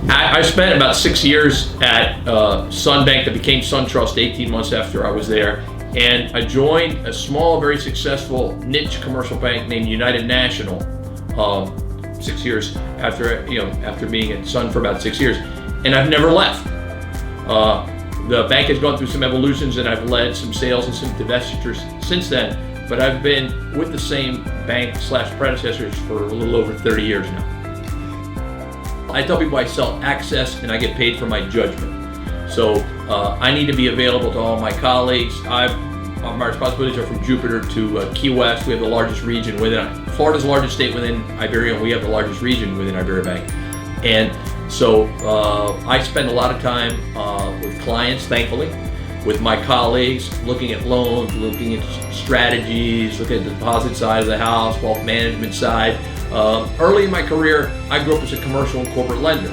I spent about 6 years at Sun Bank that became SunTrust 18 months after I was there, and I joined a small, very successful niche commercial bank named United National 6 years after being at Sun for about 6 years, and I've never left. The bank has gone through some evolutions, and I've led some sales and some divestitures since then, but I've been with the same bank / predecessors for a little over 30 years now. I tell people I sell access and I get paid for my judgment. So I need to be available to all my colleagues. My responsibilities are from Jupiter to Key West. We have the largest region within, Florida's the largest state within Iberia, and we have the largest region within IberiaBank. And so I spend a lot of time with clients, thankfully, with my colleagues, looking at loans, looking at strategies, looking at the deposit side of the house, wealth management side. Early in my career, I grew up as a commercial and corporate lender.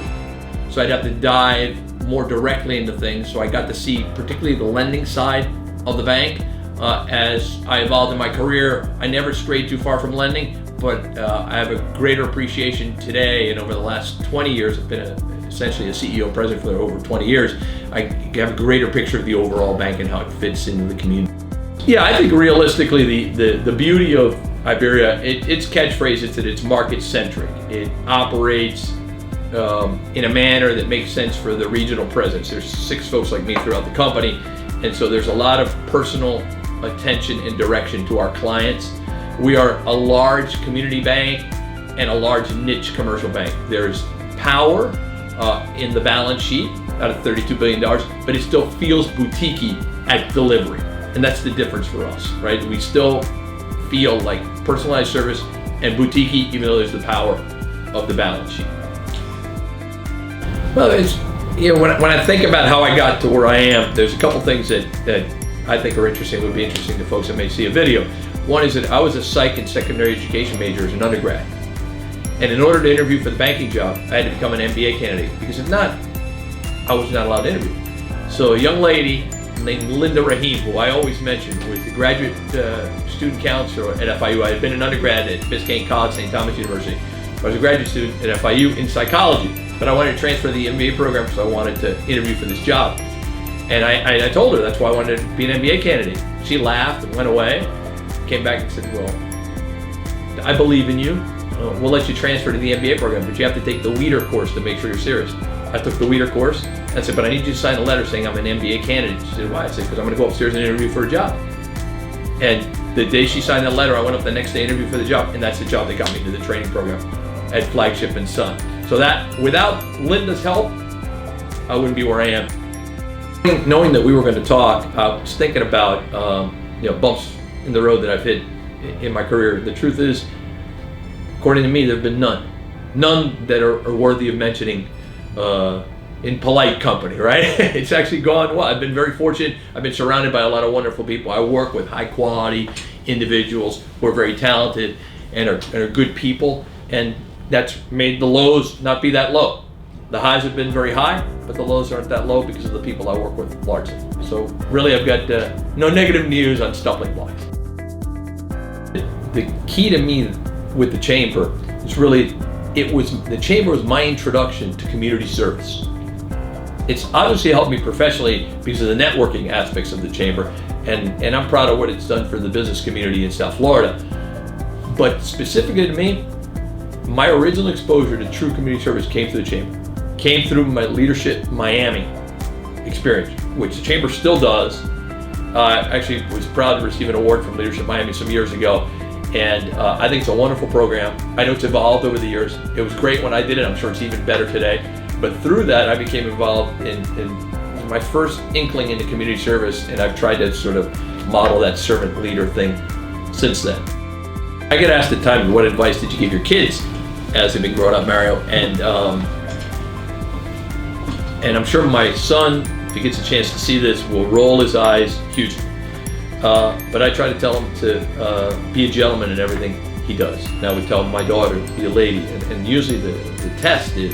So I'd have to dive more directly into things. So I got to see particularly the lending side of the bank. As I evolved in my career, I never strayed too far from lending, but I have a greater appreciation today, and over the last 20 years, I've been essentially a CEO president for over 20 years. I have a greater picture of the overall bank and how it fits into the community. Yeah, I think realistically, the beauty of Iberia, its catchphrase is that it's market-centric. It operates in a manner that makes sense for the regional presence. There's 6 folks like me throughout the company, and so there's a lot of personal attention and direction to our clients. We are a large community bank and a large niche commercial bank. There's power in the balance sheet out of $32 billion, but it still feels boutique-y at delivery. And that's the difference for us, right? We still feel like personalized service and boutique-y, even though there's the power of the balance sheet. Well, it's, when I think about how I got to where I am, there's a couple things that I think are interesting, would be interesting to folks that may see a video. One is that I was a psych and secondary education major as an undergrad. And in order to interview for the banking job, I had to become an MBA candidate, because if not, I was not allowed to interview. So a young lady named Linda Rahim, who I always mention, was the graduate student counselor at FIU. I had been an undergrad at Biscayne College, St. Thomas University. I was a graduate student at FIU in psychology, but I wanted to transfer to the MBA program because I wanted to interview for this job. And I told her that's why I wanted to be an MBA candidate. She laughed and went away, came back and said, well, I believe in you. We'll let you transfer to the MBA program, but you have to take the Weeder course to make sure you're serious. I took the Weeder course. I said, but I need you to sign a letter saying I'm an MBA candidate. She said, why? I said, because I'm going to go upstairs and interview for a job. And the day she signed that letter, I went up the next day to interview for the job, and that's the job that got me to the training program at Flagship and Sun. So that, without Linda's help, I wouldn't be where I am. Knowing that we were going to talk, I was thinking about bumps in the road that I've hit in my career. The truth is, according to me, there have been none that are worthy of mentioning in polite company, right? It's actually gone well. I've been very fortunate. I've been surrounded by a lot of wonderful people. I work with high quality individuals who are very talented and are good people, and that's made the lows not be that low. The highs have been very high, but the lows aren't that low because of the people I work with largely. So really, I've got no negative news on stumbling blocks. The key to me with the chamber is really, the chamber was my introduction to community service. It's obviously helped me professionally because of the networking aspects of the chamber, and I'm proud of what it's done for the business community in South Florida. But specifically to me, my original exposure to true community service came through the chamber. Came through my Leadership Miami experience, which the chamber still does. I actually was proud to receive an award from Leadership Miami some years ago, and I think it's a wonderful program. I know it's evolved over the years. It was great when I did it. I'm sure it's even better today. But through that, I became involved in my first inkling into community service, and I've tried to sort of model that servant leader thing since then. I get asked at times, what advice did you give your kids as they've been growing up, Mario? And I'm sure my son, if he gets a chance to see this, will roll his eyes hugely. But I try to tell him to be a gentleman in everything he does. Now we tell my daughter to be a lady, and usually the test is,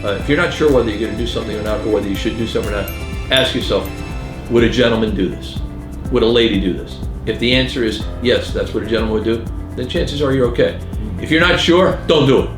if you're not sure whether you're going to do something or not, or whether you should do something or not, ask yourself, would a gentleman do this? Would a lady do this? If the answer is yes, that's what a gentleman would do, then chances are you're okay. If you're not sure, don't do it.